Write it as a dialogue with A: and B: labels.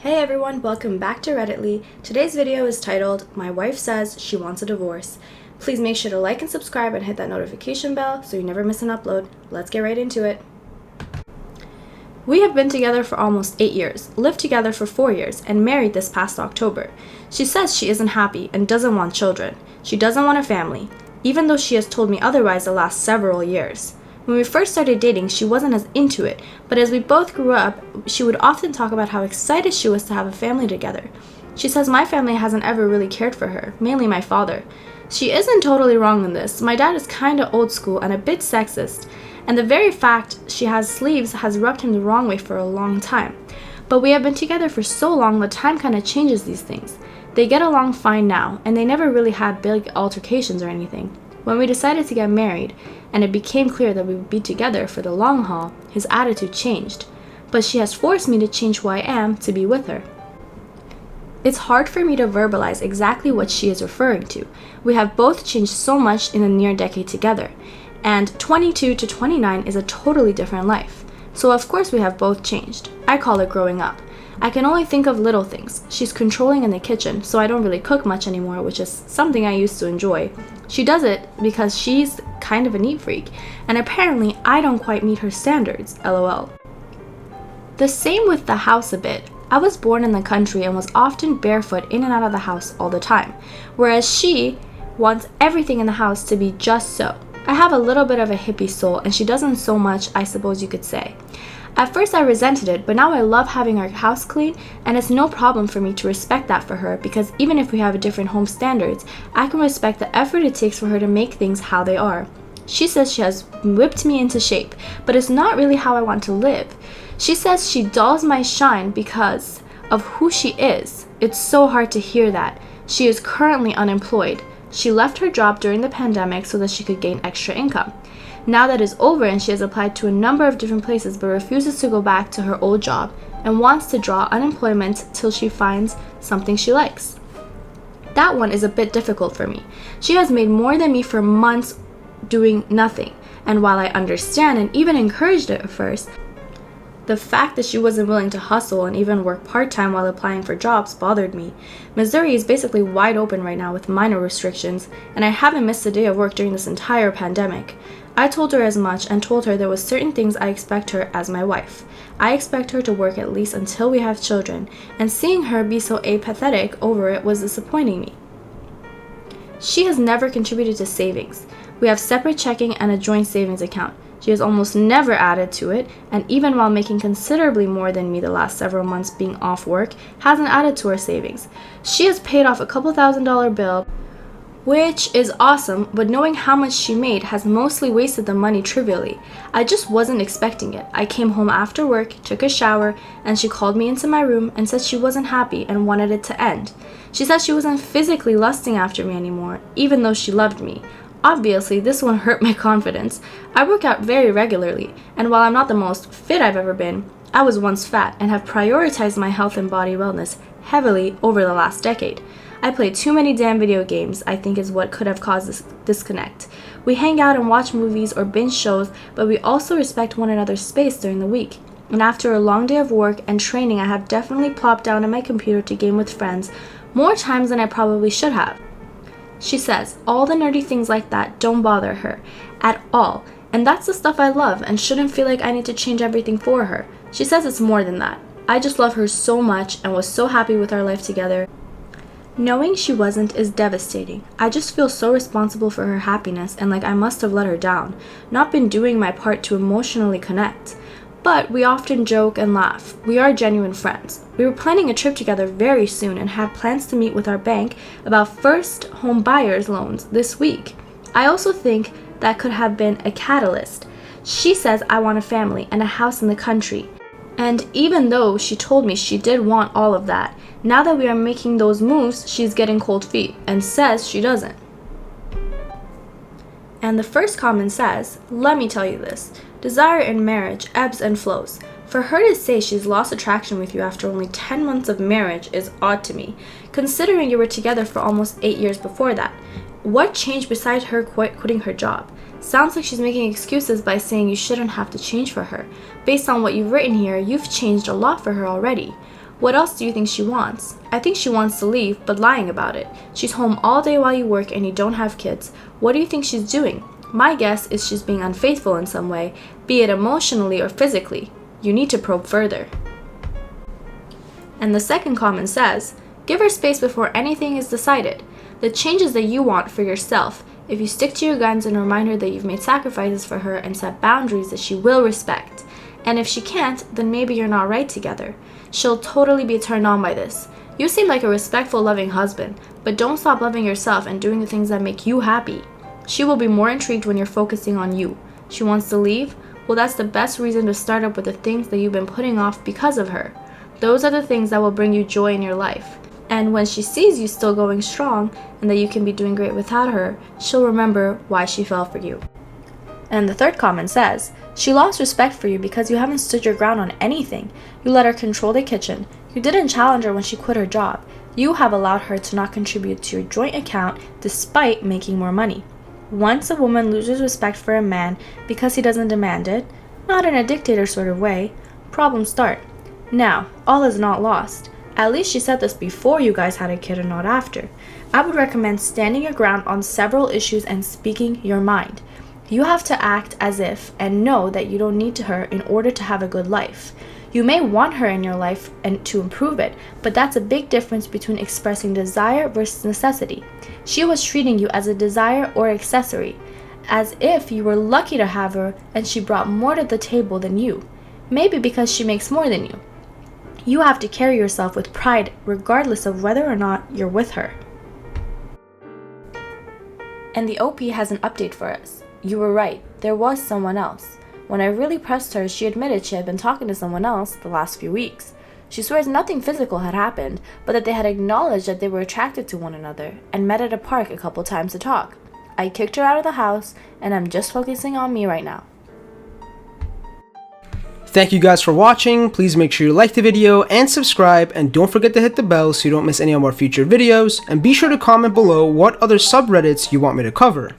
A: Hey everyone, welcome back to Redditly. Today's video is titled, My Wife Says She Wants a Divorce. Please make sure to like and subscribe and hit that notification bell so you never miss an upload. Let's get right into it. We have been together for almost 8 years, lived together for 4 years, and married this past October. She says she isn't happy and doesn't want children. She doesn't want a family, even though she has told me otherwise the last several years. When we first started dating, she wasn't as into it, but as we both grew up, she would often talk about how excited she was to have a family together. She says my family hasn't ever really cared for her, mainly my father. She isn't totally wrong in this. My dad is kinda old school and a bit sexist, and the very fact she has sleeves has rubbed him the wrong way for a long time. But we have been together for so long that time kinda changes these things. They get along fine now, and they never really had big altercations or anything. When we decided to get married, and it became clear that we would be together for the long haul, his attitude changed. But she has forced me to change who I am to be with her. It's hard for me to verbalize exactly what she is referring to. We have both changed so much in a near decade together, and 22 to 29 is a totally different life. So of course we have both changed. I call it growing up. I can only think of little things. She's controlling in the kitchen, so I don't really cook much anymore, which is something I used to enjoy. She does it because she's kind of a neat freak, and apparently I don't quite meet her standards, lol. The same with the house a bit. I was born in the country and was often barefoot in and out of the house all the time, whereas she wants everything in the house to be just so. I have a little bit of a hippie soul, and she doesn't so much, I suppose you could say. At first I resented it, but now I love having our house clean, and it's no problem for me to respect that for her, because even if we have different home standards, I can respect the effort it takes for her to make things how they are. She says she has whipped me into shape, but it's not really how I want to live. She says she dulls my shine because of who she is. It's so hard to hear that. She is currently unemployed. She left her job during the pandemic so that she could gain extra income. Now that is over and she has applied to a number of different places but refuses to go back to her old job and wants to draw unemployment till she finds something she likes. That one is a bit difficult for me. She has made more than me for months doing nothing, and while I understand and even encouraged it at first, the fact that she wasn't willing to hustle and even work part-time while applying for jobs bothered me. Missouri is basically wide open right now with minor restrictions, and I haven't missed a day of work during this entire pandemic. I told her as much and told her there was certain things I expect her as my wife. I expect her to work at least until we have children, and seeing her be so apathetic over it was disappointing me. She has never contributed to savings. We have separate checking and a joint savings account. She has almost never added to it, and even while making considerably more than me the last several months being off work, hasn't added to her savings. She has paid off a couple $1,000 bill, which is awesome, but knowing how much she made has mostly wasted the money trivially. I just wasn't expecting it. I came home after work, took a shower, and she called me into my room and said she wasn't happy and wanted it to end. She said she wasn't physically lusting after me anymore, even though she loved me. Obviously, this one hurt my confidence. I work out very regularly, and while I'm not the most fit I've ever been, I was once fat and have prioritized my health and body wellness heavily over the last decade. I play too many damn video games, I think is what could have caused this disconnect. We hang out and watch movies or binge shows, but we also respect one another's space during the week. And after a long day of work and training, I have definitely plopped down on my computer to game with friends more times than I probably should have. She says all the nerdy things like that don't bother her at all, and that's the stuff I love and shouldn't feel like I need to change everything for her. She says it's more than that. I just love her so much and was so happy with our life together. Knowing she wasn't is devastating. I just feel so responsible for her happiness and like I must have let her down, not been doing my part to emotionally connect. But we often joke and laugh. We are genuine friends. We were planning a trip together very soon and had plans to meet with our bank about first home buyers loans this week. I also think that could have been a catalyst. She says I want a family and a house in the country. And even though she told me she did want all of that, now that we are making those moves, she's getting cold feet and says she doesn't. And the first comment says, let me tell you this, desire in marriage ebbs and flows. For her to say she's lost attraction with you after only 10 months of marriage is odd to me, considering you were together for almost 8 years before that. What changed besides her quitting her job? Sounds like she's making excuses by saying you shouldn't have to change for her. Based on what you've written here, you've changed a lot for her already. What else do you think she wants? I think she wants to leave, but lying about it. She's home all day while you work and you don't have kids. What do you think she's doing? My guess is she's being unfaithful in some way, be it emotionally or physically. You need to probe further. And the second comment says, give her space before anything is decided. The changes that you want for yourself. If you stick to your guns and remind her that you've made sacrifices for her and set boundaries that she will respect. And if she can't, then maybe you're not right together. She'll totally be turned on by this. You seem like a respectful, loving husband, but don't stop loving yourself and doing the things that make you happy. She will be more intrigued when you're focusing on you. She wants to leave? Well, that's the best reason to start up with the things that you've been putting off because of her. Those are the things that will bring you joy in your life. And when she sees you still going strong and that you can be doing great without her, she'll remember why she fell for you. And the third comment says, she lost respect for you because you haven't stood your ground on anything. You let her control the kitchen. You didn't challenge her when she quit her job. You have allowed her to not contribute to your joint account despite making more money. Once a woman loses respect for a man because he doesn't demand it, not in a dictator sort of way, problems start. Now, all is not lost. At least she said this before you guys had a kid and not after. I would recommend standing your ground on several issues and speaking your mind. You have to act as if and know that you don't need her in order to have a good life. You may want her in your life and to improve it, but that's a big difference between expressing desire versus necessity. She was treating you as a desire or accessory, as if you were lucky to have her and she brought more to the table than you, maybe because she makes more than you. You have to carry yourself with pride regardless of whether or not you're with her. And the OP has an update for us. You were right, there was someone else. When I really pressed her, she admitted she had been talking to someone else the last few weeks. She swears nothing physical had happened, but that they had acknowledged that they were attracted to one another and met at a park a couple times to talk. I kicked her out of the house, and I'm just focusing on me right now.
B: Thank you guys for watching. Please make sure you like the video and subscribe, and don't forget to hit the bell so you don't miss any of our future videos, and be sure to comment below what other subreddits you want me to cover.